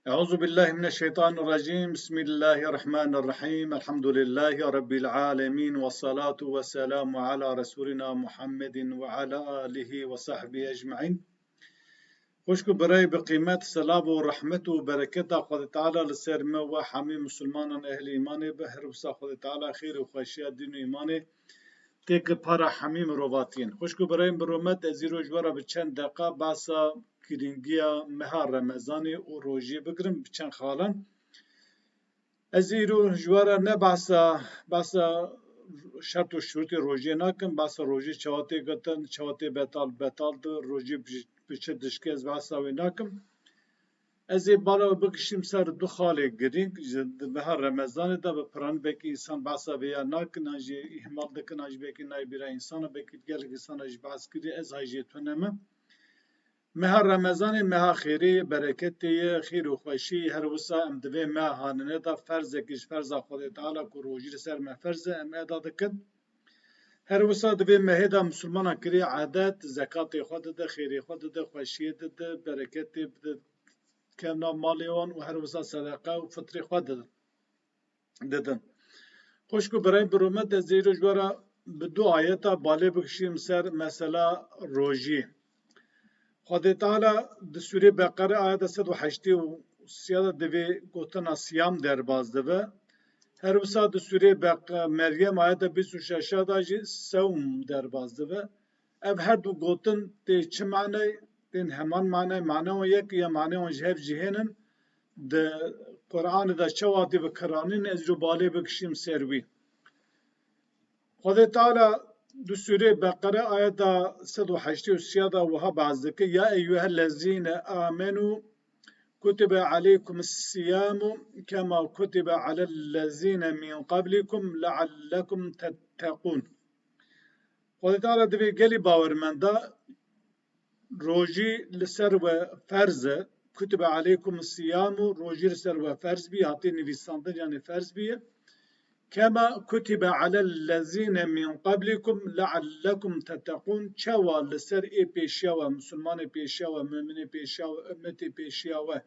أعوذ بالله من الشيطان الرجيم بسم الله الرحمن الرحيم الحمد لله رب العالمين والصلاة والسلام على رسولنا محمد وعلى آله وصحبه أجمعين خوشكو برای بقيمات الصلاة ورحمة وبركة خد تعالى لسر ما وحامي مسلمان أهل إيمان بهر وسا خد تعالى خير وخشية دين إيمان تك para حميم روباتين خوشكو برای برومت ازيرو جوارا بچند دقا باسا كرينجيا مهار رمضاني و روجي بگرم بچند خالن ازیرو جوارا نه باسا شرط و شروط روژه نکن باسا روژه چواتی گتن چواتی بتال ده روژه بچه دشکه از باسا وی نکن ازی بالا بکشیم سر دو خاله گرینگ بهر رمضان ده به پران بکی انسان باسا ویا نکن هجی احمال دکن هجی بکی نای بیره انسان بکی گل انسان هجی باس کری از هجی تونمه مها رمضان مها خیری برکتی خیر و خوشی هر وسا ام دوی مها هاننه دا فرض کش فرض خود تعالی کو روجی سر ما فرض ام ادا دکن هر وسا دوی مه دا مسلمان کری عادت زکات خود ده خیر خود ده خوشی ده برکت ده کنا مالیون و هر وسا صدقه و فطر خود ددن خوشکو برای برومت زیرو جوارا بدو آیتا بالی بکشیم سر مثلا روجی خدا تعالی د سوره بقره آیت 180 و سیاده دوی گوتنا سیام در باز دوه هر وسا د سوره مریم آیت 26 دا جی سوم در باز دوه اف هر دو گوتن تی چه معنی تین همان معنی و یک یا معنی و جهف جهنن د قرآن دا چواتی بکرانین از رو بالی بکشیم سروی خدا تعالی دو سوره بقره آیت 183 وها بعضك يا أيها الذين آمنوا كتب عليكم الصيام كما كتب على الذين من قبلكم لعلكم تتقون خدا تعالى دبي قالي باور من دا روجي لسر و فرز كتب عليكم الصيام روجي لسر و فرز بي هاتي نفساندن يعني فرز بي كما كتب على الذين من قبلكم لعلكم تتقون چوا لسر ای پیشیاوه مسلمان پیشیاوه مؤمن پیشیاوه امت پیشیاوه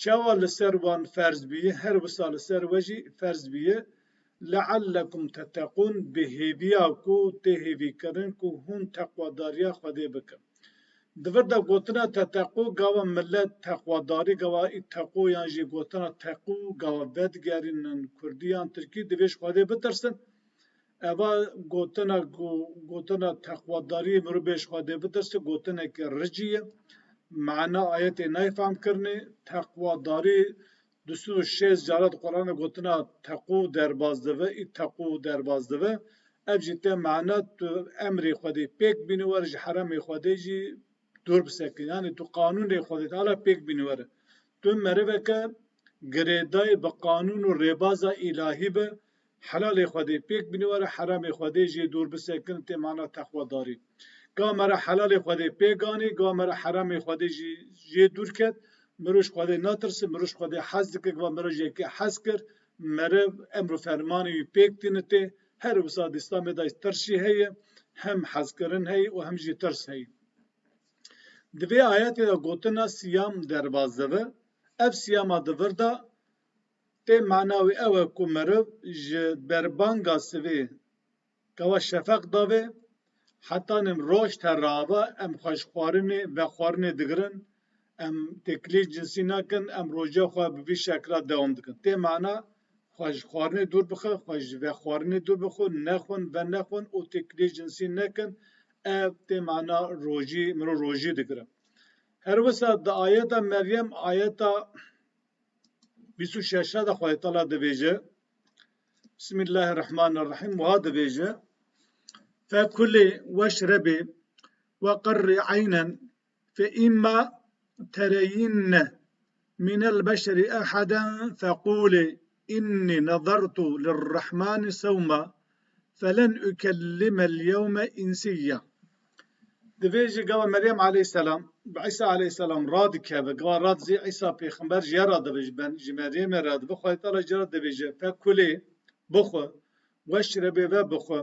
چوا لسر وان فرض بیه هر وسال لسر وجی فرض بیه لعلكم تتقون بهیویا کو تهیوی کرن کو هون تقواداریا خوده بکن دور دا گوتنا تتقو گاوا ملت تقواداری گاوا اتقو یانجی گوتنا تقو گاوا بدگرینن کردیان ترکی دویش خواده بترسن اوا گوتنا تقواداری مرو بیش خواده بترسن گوتنا که رجیه معنا آیت نایفهم کرنه تقواداری دستور شیز جارت قرآن گوتنا تقو در بازدوه اتقو در بازدوه ابجیته معنا امری خواده پیک بینوارج حرم خواده جی دور بسکن یعنی تو قانون خود تعالی پیک بینوره تو مروه که گریدای با قانون و ربازا الهی به حلال خود پیک بینوره حرام خود جی دور بسکن تی معنا تقوا داری گا مرا حلال خود پیگانی گا مرا حرام خود جی دور کد مروش خود ناترس مروش خود حز که گا مروش یکی حز کر مرو امر فرمانی پیک تینته هر وساد اسلام دا ترشی هی هم حز کرن هی و هم جی ترس هی دوی آیت دا گوتنا سیام در بازده اف سیام دور دا تی معناوی اوه که مرو بربانگا سوی گوا شفق داوه حتی نم روش تراوه ام خوشخوارنه و خوارنه دگرن ام تکلی جنسی نکن ام روژه خواه ببی شکل دوام دکن تی معنا خوشخوارنه دور بخوا خوش و خوارنه دور بخوا نخون و نخون او تکلی جنسی نکن اف تی معنا مرو روژی دگرن هر وسا دا آیتا مریم آیتا 26 دا خواهی تعالی دبیجه بسم الله الرحمن الرحیم وها دبیجه فکلی واشربی وقر عینا فإما ترين من البشر أحدا فقولي إني نظرت للرحمن صوما فلن أكلم اليوم إنسيا دبیجه گوا مریم علیه السلام عیسی علیه السلام راد که و گوا راد زی عیسی پیغمبر جرا دبیجه بن مریم راد بخوای تعالی جرا دبیجه فکلی بخو واشربی و بخو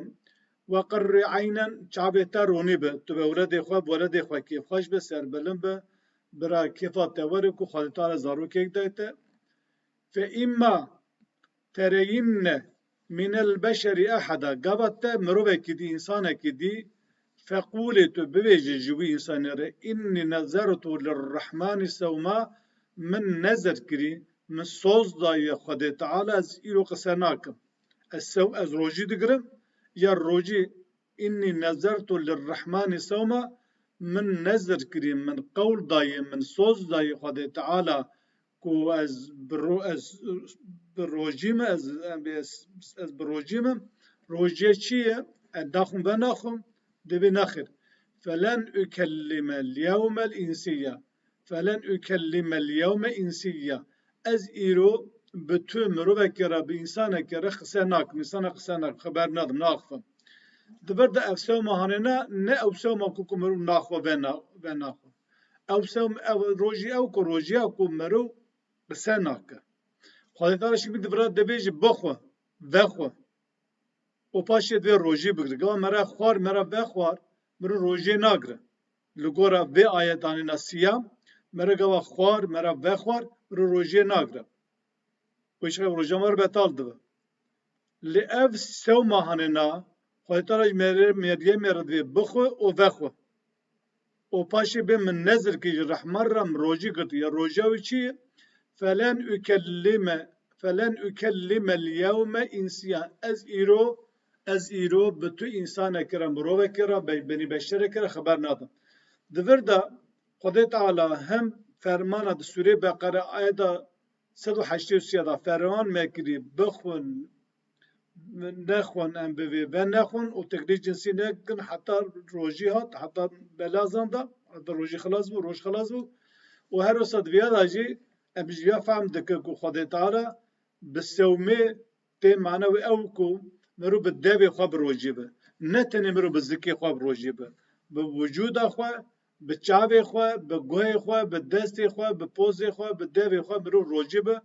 وقر عینا چابتا رونی به تو به ولد خو کیف خوش به سر بلن به برا كيفا توركو خالد تعالى زاروك يكدايته فإما ترين من البشر أحدا قبضت مروبك دي إنسانك دي فقولت بوجه جوي إنسان إني نذرت للرحمن سوما من نذر كري من صوص داي خد تعالى از إلو قسناكم السو از روجي دقرم يا روجي إني نذرت للرحمن سوما من نذر كري من قول داي من صوص داي خد تعالى كو از برو از بروجيم از بروجيم روجي چیه داخم بناخم دبي نخر فلن أكلم اليوم الإنسية فلن أكلم اليوم إنسية از إيرو بتو مروبك را بإنسانك را خسناك إنسانك خسناك خبر نادم ناخفم دبر ده أفسو مهاننا نه أفسو ما كوكو مرو ناخوا بناخوا أفسو روجي أو كو روجي أو كو مرو خسناك خواهی تعالی شکل دبرات دبیج بخوا وخوا و پاشید وی روجی بگره گوه مرا خوار مرا بخوار مرا روجی نگره لگورا وی آیتانی نسیام مرا گوه خوار مرا بخوار مرا روجی نگره ویش خیلی روجی مر بتال دو لی اف سو ماهانه نا خواهی تعالی مریه مرد وی بخوا و وخوا و پاشید به من نظر که رحمه رم روجی کرد یا روجی وی چیه فلن أكلم اليوم إنسيا از إيرو بتو إنسان كرا مروه كرا بني بشر كرا خبر نادم دفر دا خدا تعالى هم فرمانا دا سورة بقرة آية 183 دا فرمان مكري بخون نخون ام بوي و نخون و تقرير جنسي نكن حتى روجي هات حتى بلازان دا حتى روجي خلاص بو روج خلاص بو و هر وسط ويا داجي أبجيا فهم دككو خدا تعالى بالسومي تي معنا وأوكو مرو بالدابي خوا بروجيبه نتني مرو بالزكي خوا بروجيبه بوجود خوا بالشعبي خوا بقوي خوا بالدستي خوا ببوزي خوا بالدابي خوا مرو روجيبه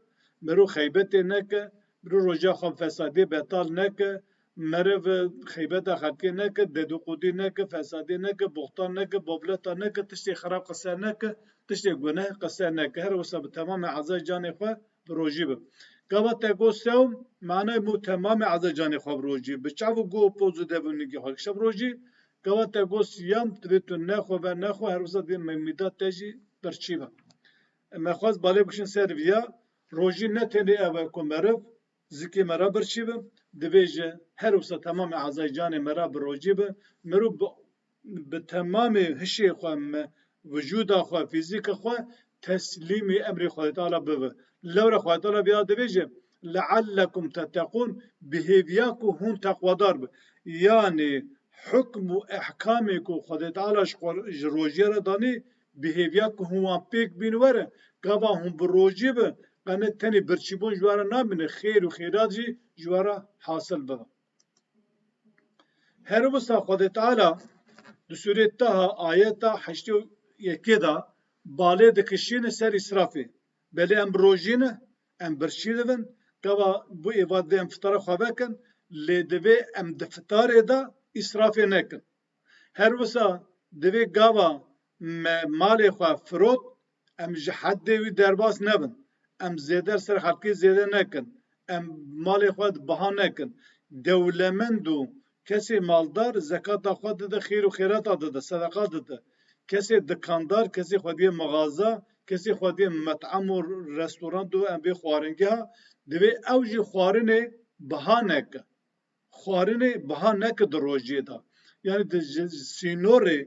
مرو خيبتي نكه مرو رجا خوا فسادي بطال نكه مرو خيبتا خلقي نكه ددو قودي نكه فسادي نكه بغطان نكه بوبلتا نكه تشتي خراب قصة نكه تشتي گناه قصة نكه هر وصا بتمام عزا جاني خوا بروجيبه قبل تقول سوم معناه مو تمام عزا جاني خوا بروجي بچاو گو پوزو دبوني كي خالق شب روجي قبل تقول سيام تبيتو نخو و نخو هر وصا دي ميدات تجي برچيبه مخواز بالي بكشن سيرفيا روجي نتني اول كو مرف زكي مرا برچيبه دبيجه هر وصا تمام عزا جاني مرا بروجيبه مرو بتمام هشي خوا وجود خوا فيزيك خوا تسليمي امر خدا تعالى بو لورا خدا تعالى بيا دبيجه لعلكم تتقون بهيفياكو هون تقوى ضرب يعني حكم احكامكو خدا تعالى روجيره داني بهيفياكو هو بيك بينوره قبا هم بروجيبه قنات تاني برشيبون جوارا نامن خير وخيرات جي جوارا حاصل بها هر وسا خدا تعالى دسورة تها آياتا حشتو يكيدا بالي دكشين سر إسرافي بلي ام بروجينه ام برشيدون قوا بو إيواد ام فتارة خوابكن لدوي ام دفتار دا إسرافي نكن هر وسا دوي قوا مالي خواه فروت ام جحد دوي درباس نبن ام زيدر سر خلقي زيده نكن ام مالي خواه بها نكن دولمندو کسی مالدار زکات خود ده خیر و خیرات ده صدقات ده کسی دکاندار کسی خودی مغازه کسی خودی مطعم و رستوران دو ام بی خوارنگی ها دوی اوجی خوارنه بها نکه خوارنه بها نکه در روجی ده یعنی ده سینوره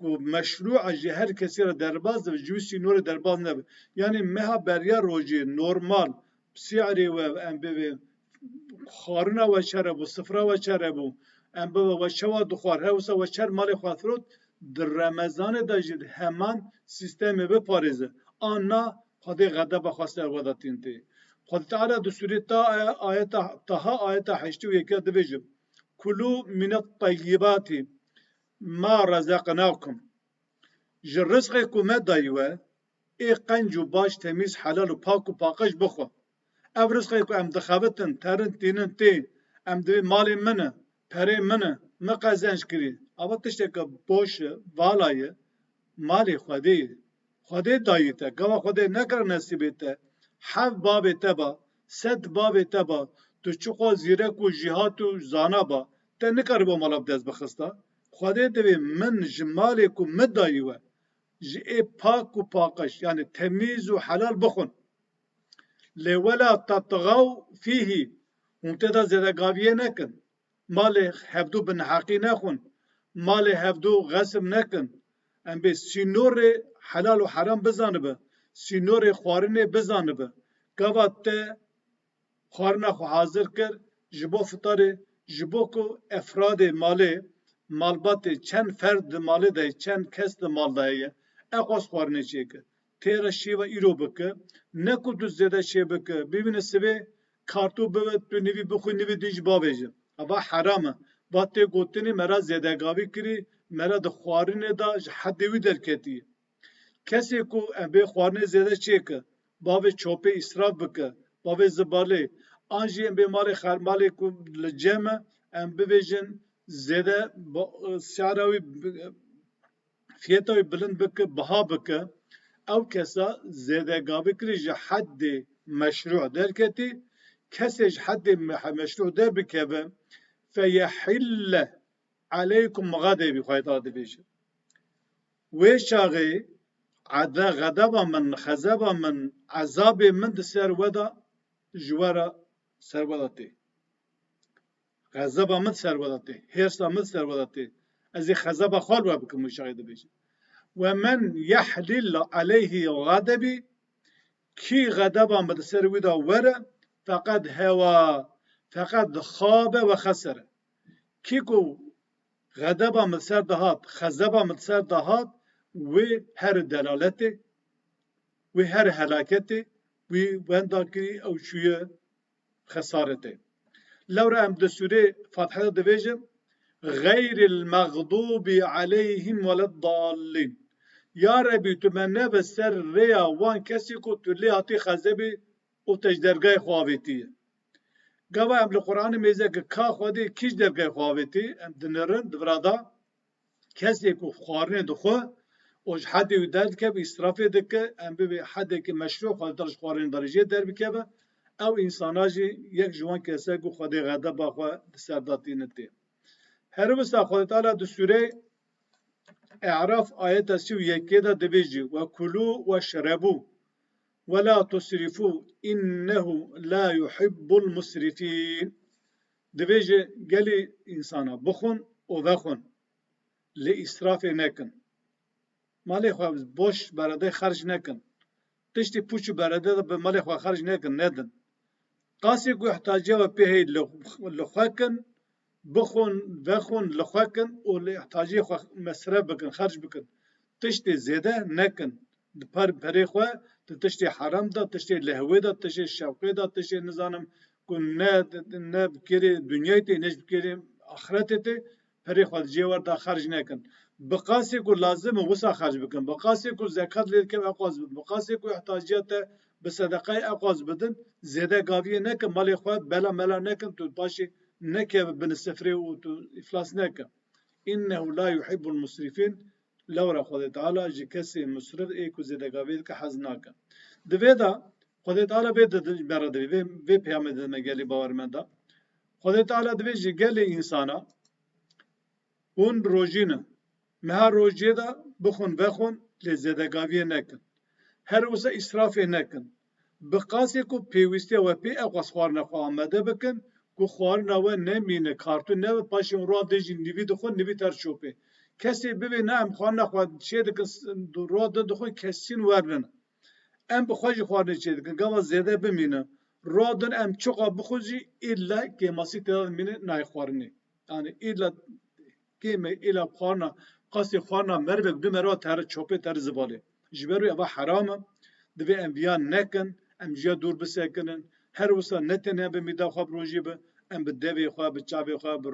و مشروع جی هر کسی را درباز ده جوی سینور درباز نبه یعنی مها بریا روجی نورمال سیعری و ام بی خوارنه و چره بو صفره و چره بو ام بابا و شوا دخوار هوسا و چر مال خاطرت در رمضان داجد همان سیستم به پاریزه آنها خدای غضب خواسته وداتین تی خود تعالی در سوره تا آیت تها آیت 81 دبیجم کلو من الطیبات ما رزقناکم جرزقکم دایوه ای قنج و باش تمیز حلال و پاک و پاکش بخو او رزقکم ام دخابتن ترن تینن تی ام دوی مال منه پره منه مقازنش کری اما تشته که باشه والایه مال خودی خودی دایته گوا خودی نکر نصیبته حف باب تبا ست باب تبا تو چوقا زیره کو جهات و زانا با ته نکر با مالاب دست بخستا خودی دوی من جمالی کو مدایوه جئ پاک و پاکش یعنی تمیز و حلال بخون لولا تطغوا فيه ممتدا زده گاویه نکن مال هفدو بن حقی نخون مال هفدو غصب نکن ام به سینور حلال و حرام بزانه به سینور خوارنه بزانه به گوات خوارنه خو حاضر کر جبو فطاره جبو کو افراد ماله مالبات چند فرد ماله ده چند کس ده مال ده اقاس خوارنه چه که تیرا شیوا ایرو بکه نکو تو زده چه بکه ببینه سبه کارتو ببت تو نوی بخوی نوی دیج باویجه اما حرامه باته گوتنی مرا زده گاوی کری مرا ده خوارنه دا حدوی درکتی کسی کو به خوارنه زده چه که باوی چوپه اسراف بکه باوی زباله آنجی به مال خرمالی کو لجمه ام بویژن زده سعراوی فیتاوی بلند بکه بها بکه او کسا زده گاوی کری جه حد مشروع درکتی کسی جه حد مشروع در بکه فیحل علیکم غضبی خواهی تعالی بیشه وشاغي عدا غضب من خزب من عذاب من سر ودا جوارا سر وداتي غضب من سر وداتي هرس من سر وداتي از خزب خال و بكم مشاهده بيش ومن يحلل عليه غضبي كي غضب من سر ودا ورا فقد هوا فقد خاب وخسر كيكو غضب من سر دهات خزب من سر دهات و هر دلالته و هر هلاکته و ونداکری او شویه خسارته لورا ام دسوره فاتحه دویجم غیر المغضوب عليهم ولا الضالين یا ربی تو من نبه سر ریا وان کسی کو تو لیاتی خزبی او تجدرگاه خواهیتیه گوه ام لقرآن میزه که که خواهی کش درگاه خواهیتی ام دنرن دورادا کسی کو خوارنه دخواه اوج حد يدل كب إسراف دك أم ببي حد ك مشروع خالد درج قارن درجة درب كبه أو إنساناجي يك جوان كسر جو خد غدا باخوا سرداتي نتي هربس خالد تعالى دسورة إعراف آية سو يكيدا دبيجي وكلوا واشربوا ولا تسرفوا إنه لا يحب المسرفين دبيجي قالي إنسانا بخون وذخون لإسراف نكن مالی خواه بوش برده خرج نکن تشتی پوچو برده به مالی خواه خرج نکن ندن قاسی کو احتاجه و پیهی لخوکن بخون وخون لخوکن و احتاجه خواه مصرف بکن خرج بکن تشتی زیده نکن پری خواه تشتی حرام دا تشتی لهوه دا تشتی شوقه دا تشتی نزانم کن نه بکری دنیای تی نش بکری آخرت تی پری خواه جیور دا خرج نکن بقاسي كل لازم وسع خرج بكن بقاسي كل زكاة ليركب أقاز بدن بقاسي كل احتاجات بصدقاء أقاز بدن زيادة قاضية نكن مالي خوات بلا ملا نكن تو باشي نكب بن السفري وتو إفلاس نكن إنه لا يحب المسرفين لورا خذ تعالى جكسي مسرف إيكو زيادة قاضية كحزناك دفيدا خذ تعالى بيد برد في بيامد مجالي باور من دا خذ تعالى دفي جالي إنسانا اون روجينا مها روجه دا بخون بخون لزدگاوی نکن هر وسا اسراف نکن بقاسی کو پیوسته و پی اقاس خوار نخوا آمده بکن کو خوار نوه نمینه کارتون نوه پاشون را دیجی نوی دخون نوی تر چوپه کسی ببین نه ام خوار نخوا چه دکن را دخون کسین ورنن ام بخواجی خوار نچه دکن گما زیده بمینه را دن ام چوقا بخوزی ایلا که ماسی تداد مینه نای خوارنی yani ایلا کیمه ایلا خوارنا قاسی خوانا مربک دو مرا تر چوپه تر زباله جبرو اوا حرامه دوی انبیاء نکن امجیا دور بسکنن هر وسا نتنه به میدا خواب روجی به ام به دوی خواه به چابه خواه به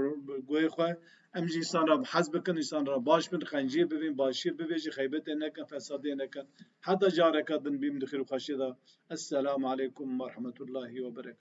گوی خواه امجی انسان را حزب کن انسان را باش بن خنجیر ببین باشیر ببیجی خیبت نکن فسادی نکن حتی جارکاتن بیم دخیل خاشیدا السلام علیکم و رحمت الله و برکاته